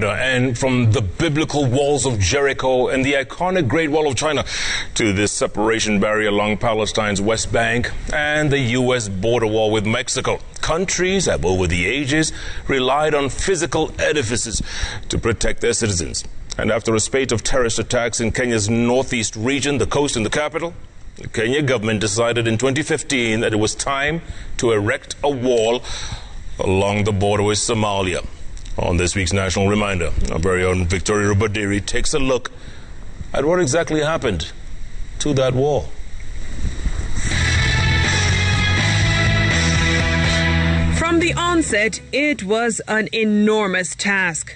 And from the biblical walls of Jericho and the iconic Great Wall of China to this separation barrier along Palestine's West Bank and the U.S. border wall with Mexico, countries have over the ages relied on physical edifices to protect their citizens. And after a spate of terrorist attacks in Kenya's northeast region, the coast and the capital, the Kenya government decided in 2015 that it was time to erect a wall along the border with Somalia. On this week's National Reminder, our very own Victoria Rubadiri takes a look at what exactly happened to that wall. From the onset, it was an enormous task.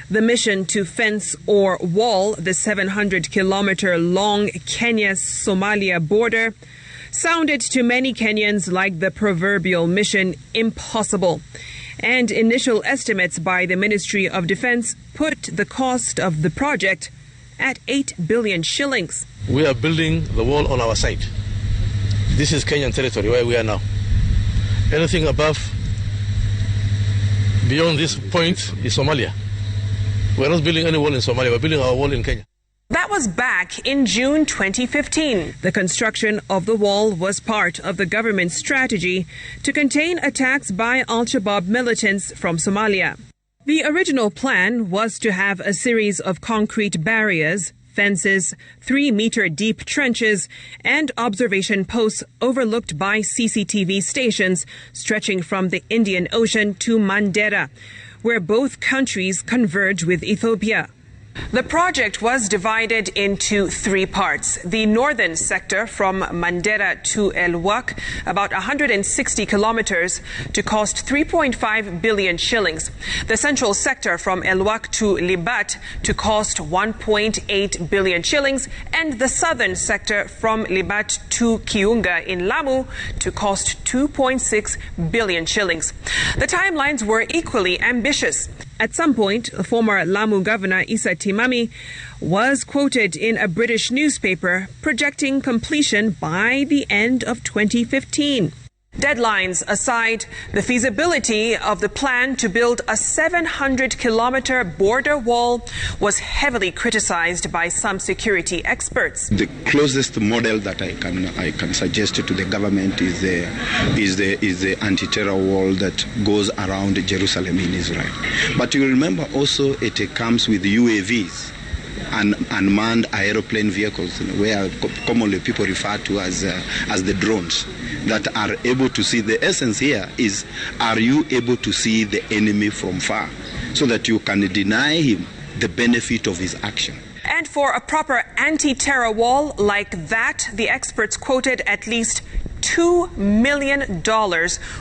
The mission to fence or wall the 700-kilometer-long Kenya-Somalia border sounded to many Kenyans like the proverbial mission impossible. And initial estimates by the Ministry of Defense put the cost of the project at 8 billion shillings. We are building the wall on our side. This is Kenyan territory where we are now. Anything above, beyond this point is Somalia. We're not building any wall in Somalia, we're building our wall in Kenya. That was back in June 2015. The construction of the wall was part of the government's strategy to contain attacks by Al-Shabaab militants from Somalia. The original plan was to have a series of concrete barriers, fences, 3-meter-deep trenches, and observation posts overlooked by CCTV stations stretching from the Indian Ocean to Mandera, where both countries converge with Ethiopia. The project was divided into 3 parts. The northern sector from Mandera to El Wak, about 160 kilometers, to cost 3.5 billion shillings. The central sector from El Wak to Libat to cost 1.8 billion shillings. And the southern sector from Libat to Kiunga in Lamu to cost 2.6 billion shillings. The timelines were equally ambitious. At some point, former Lamu Governor Issa Timami was quoted in a British newspaper projecting completion by the end of 2015. Deadlines aside, the feasibility of the plan to build a 700-kilometer border wall was heavily criticized by some security experts. The closest model that I can suggest to the government is the anti-terror wall that goes around Jerusalem in Israel. But you remember also it comes with UAVs and unmanned aeroplane vehicles, where commonly people refer to as the drones, that are able to see. The essence here is, are you able to see the enemy from far so that you can deny him the benefit of his action? And for a proper anti-terror wall like that, the experts quoted at least $2 million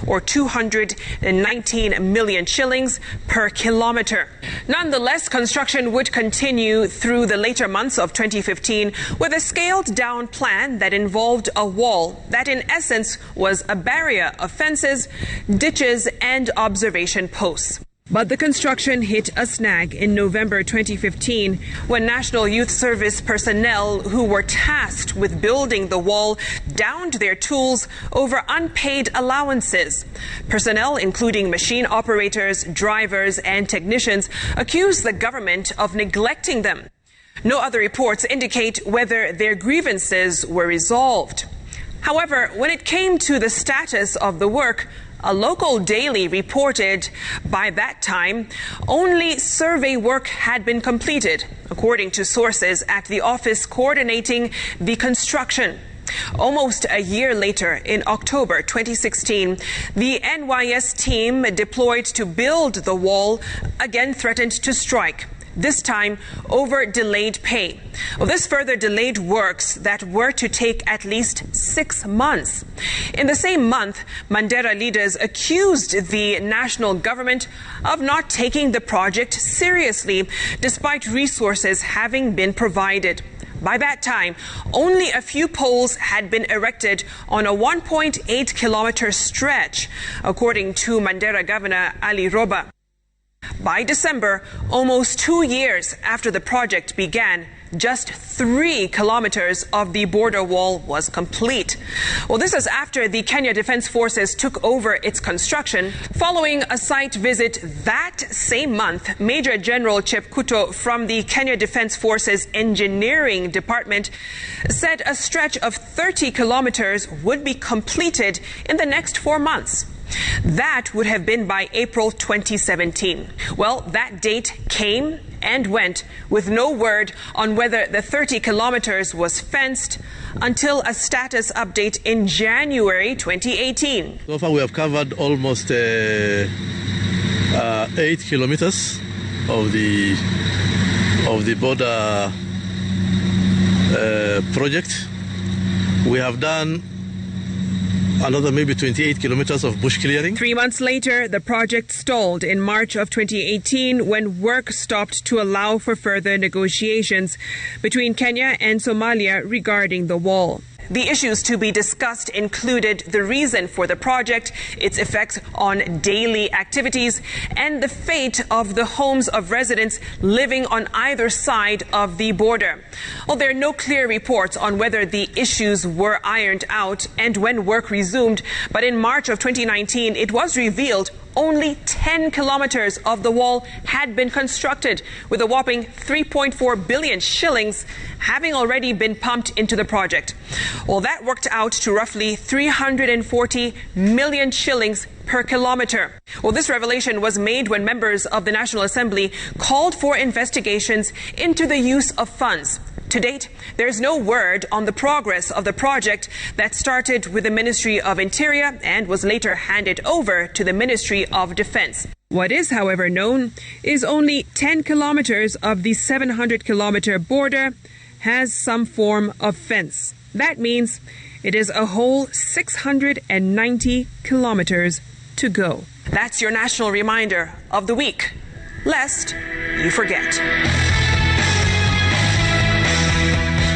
or 219 million shillings per kilometer. Nonetheless, construction would continue through the later months of 2015 with a scaled-down plan that involved a wall that in essence was a barrier of fences, ditches, and observation posts. But the construction hit a snag in November 2015 when National Youth Service personnel who were tasked with building the wall downed their tools over unpaid allowances. Personnel, including machine operators, drivers, and technicians, accused the government of neglecting them. No other reports indicate whether their grievances were resolved. However, when it came to the status of the work, a local daily reported by that time only survey work had been completed, according to sources at the office coordinating the construction. Almost a year later, in October 2016, the NYS team deployed to build the wall again threatened to strike, this time over delayed pay. Well, this further delayed works that were to take at least 6 months. In the same month, Mandera leaders accused the national government of not taking the project seriously, despite resources having been provided. By that time, only a few poles had been erected on a 1.8-kilometer stretch, according to Mandera Governor Ali Roba. By December, almost 2 years after the project began, just 3 kilometers of the border wall was complete. Well, this is after the Kenya Defense Forces took over its construction. Following a site visit that same month, Major General Chepkuto from the Kenya Defense Forces Engineering Department said a stretch of 30 kilometers would be completed in the next 4 months. That would have been by April 2017. Well, that date came and went with no word on whether the 30 kilometers was fenced until a status update in January 2018. So far we have covered almost 8 kilometers of the border project. We have done another maybe 28 kilometers of bush clearing. 3 months later, the project stalled in March of 2018 when work stopped to allow for further negotiations between Kenya and Somalia regarding the wall. The issues to be discussed included the reason for the project, its effects on daily activities, and the fate of the homes of residents living on either side of the border. Well, there are no clear reports on whether the issues were ironed out and when work resumed, but in March of 2019, it was revealed only 10 kilometers of the wall had been constructed, with a whopping 3.4 billion shillings having already been pumped into the project. Well, that worked out to roughly 340 million shillings per kilometer. Well, this revelation was made when members of the National Assembly called for investigations into the use of funds. To date, there is no word on the progress of the project that started with the Ministry of Interior and was later handed over to the Ministry of Defense. What is, however, known is only 10 kilometers of the 700-kilometer border has some form of fence. That means it is a whole 690 kilometers to go. That's your national reminder of the week, lest you forget.